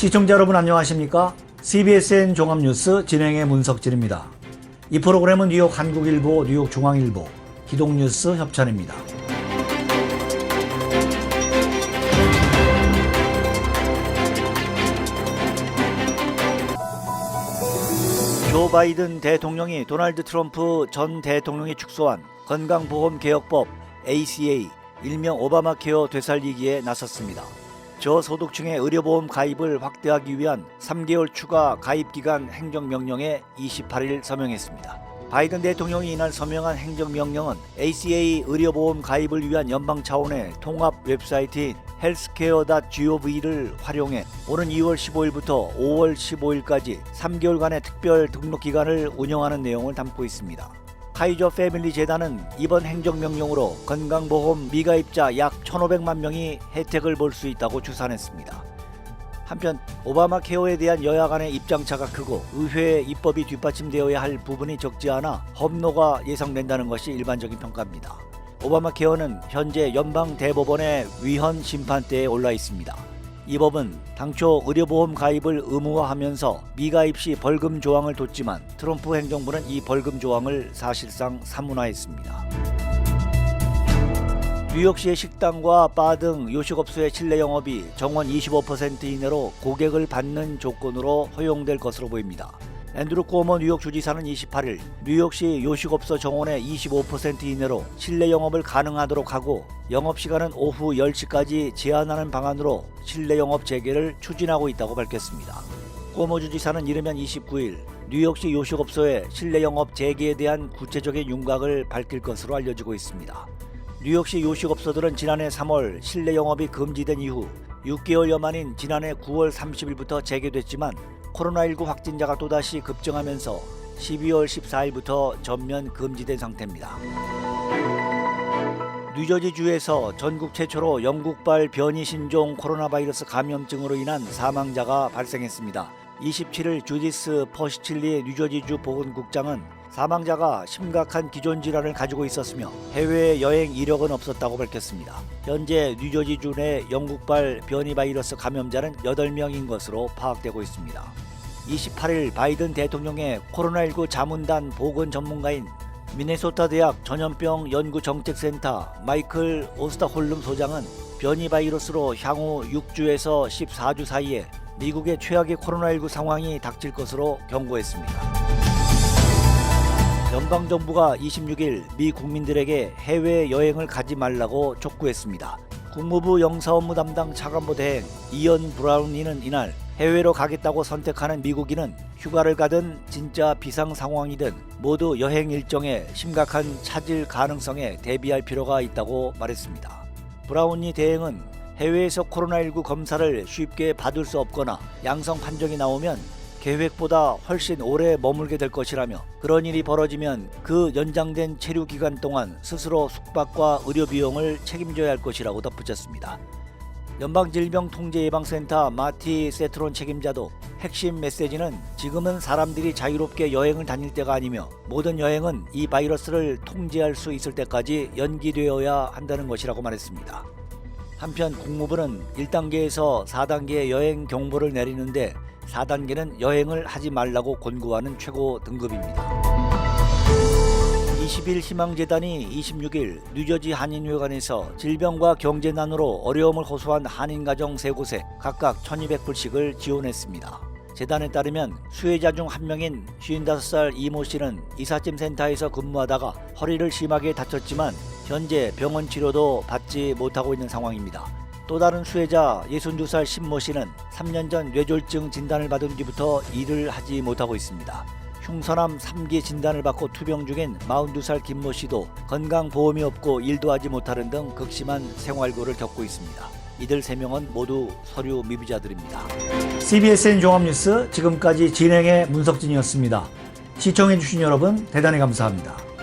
시청자 여러분 안녕하십니까? CBSN 종합뉴스 진행의 문석진입니다. 이 프로그램은 뉴욕 한국일보, 뉴욕 중앙일보, 기동뉴스 협찬입니다. 조 바이든 대통령이 도널드 트럼프 전 대통령이 축소한 건강보험개혁법 ACA, 일명 오바마 케어 되살리기에 나섰습니다. 저소득층의 의료보험 가입을 확대하기 위한 3개월 추가 가입기간 행정명령에 28일 서명했습니다. 바이든 대통령이 이날 서명한 행정명령은 ACA 의료보험 가입을 위한 연방 차원의 통합 웹사이트인 healthcare.gov를 활용해 오는 2월 15일부터 5월 15일까지 3개월간의 특별 등록기간을 운영하는 내용을 담고 있습니다. 카이저 패밀리 재단은 이번 행정명령으로 건강보험 미가입자 약 1,500만 명이 혜택을 볼 수 있다고 추산했습니다. 한편 오바마 케어에 대한 여야 간의 입장차가 크고 의회에 입법이 뒷받침되어야 할 부분이 적지 않아 험로가 예상된다는 것이 일반적인 평가입니다. 오바마 케어는 현재 연방 대법원의 위헌 심판대에 올라 있습니다. 이 법은 당초 의료보험 가입을 의무화하면서 미가입 시 벌금 조항을 뒀지만 트럼프 행정부는 이 벌금 조항을 사실상 사문화했습니다. 뉴욕시의 식당과 바 등 요식업소의 실내 영업이 정원 25% 이내로 고객을 받는 조건으로 허용될 것으로 보입니다. 앤드루 쿠오모 뉴욕 주지사는 28일 뉴욕시 요식업소 정원의 25% 이내로 실내 영업을 가능하도록 하고 영업시간은 오후 10시까지 제한하는 방안으로 실내 영업 재개를 추진하고 있다고 밝혔습니다. 쿠오모 주지사는 이르면 29일 뉴욕시 요식업소의 실내 영업 재개에 대한 구체적인 윤곽을 밝힐 것으로 알려지고 있습니다. 뉴욕시 요식업소들은 지난해 3월 실내 영업이 금지된 이후 6개월여 만인 지난해 9월 30일부터 재개됐지만 코로나19 확진자가 또다시 급증하면서 12월 14일부터 전면 금지된 상태입니다. 뉴저지주에서 전국 최초로 영국발 변이 신종 코로나 바이러스 감염증으로 인한 사망자가 발생했습니다. 27일 주디스 퍼시칠리 뉴저지주 보건국장은 사망자가 심각한 기존 질환을 가지고 있었으며 해외 여행 이력은 없었다고 밝혔습니다. 현재 뉴저지주 내 영국발 변이 바이러스 감염자는 8명인 것으로 파악되고 있습니다. 28일 바이든 대통령의 코로나19 자문단 보건 전문가인 미네소타 대학 전염병 연구정책센터 마이클 오스타홀름 소장은 변이 바이러스로 향후 6주에서 14주 사이에 미국의 최악의 코로나19 상황이 닥칠 것으로 경고했습니다. 연방정부가 26일 미 국민들에게 해외여행을 가지 말라고 촉구했습니다. 국무부 영사업무 담당 차관보 대행 이언 브라운리는 이날 해외로 가겠다고 선택하는 미국인은 휴가를 가든 진짜 비상 상황이든 모두 여행 일정에 심각한 차질 가능성에 대비할 필요가 있다고 말했습니다. 브라운리 대행은 해외에서 코로나19 검사를 쉽게 받을 수 없거나 양성 판정이 나오면 계획보다 훨씬 오래 머물게 될 것이라며 그런 일이 벌어지면 그 연장된 체류 기간 동안 스스로 숙박과 의료 비용을 책임져야 할 것이라고 덧붙였습니다. 연방질병통제예방센터 마티 세트론 책임자도 핵심 메시지는 지금은 사람들이 자유롭게 여행을 다닐 때가 아니며 모든 여행은 이 바이러스를 통제할 수 있을 때까지 연기되어야 한다는 것이라고 말했습니다. 한편 국무부는 1단계에서 4단계의 여행 경보를 내리는데 4단계는 여행을 하지 말라고 권고하는 최고 등급입니다. 20일 희망재단이 26일 뉴저지 한인회관에서 질병과 경제난으로 어려움을 호소한 한인가정 3곳에 각각 1,200불씩을 지원했습니다. 재단에 따르면 수혜자 중 한 명인 55살 이모 씨는 이삿짐 센터에서 근무하다가 허리를 심하게 다쳤지만 현재 병원 치료도 받지 못하고 있는 상황입니다. 또 다른 수혜자 62살 신모 씨는 3년 전 뇌졸중 진단을 받은 뒤부터 일을 하지 못하고 있습니다. 흉선암 3기 진단을 받고 투병 중인 42살 김모 씨도 건강보험이 없고 일도 하지 못하는 등 극심한 생활고를 겪고 있습니다. 이들 3명은 모두 서류 미비자들입니다. CBSN 종합뉴스 지금까지 진행의 문석진이었습니다. 시청해주신 여러분 대단히 감사합니다.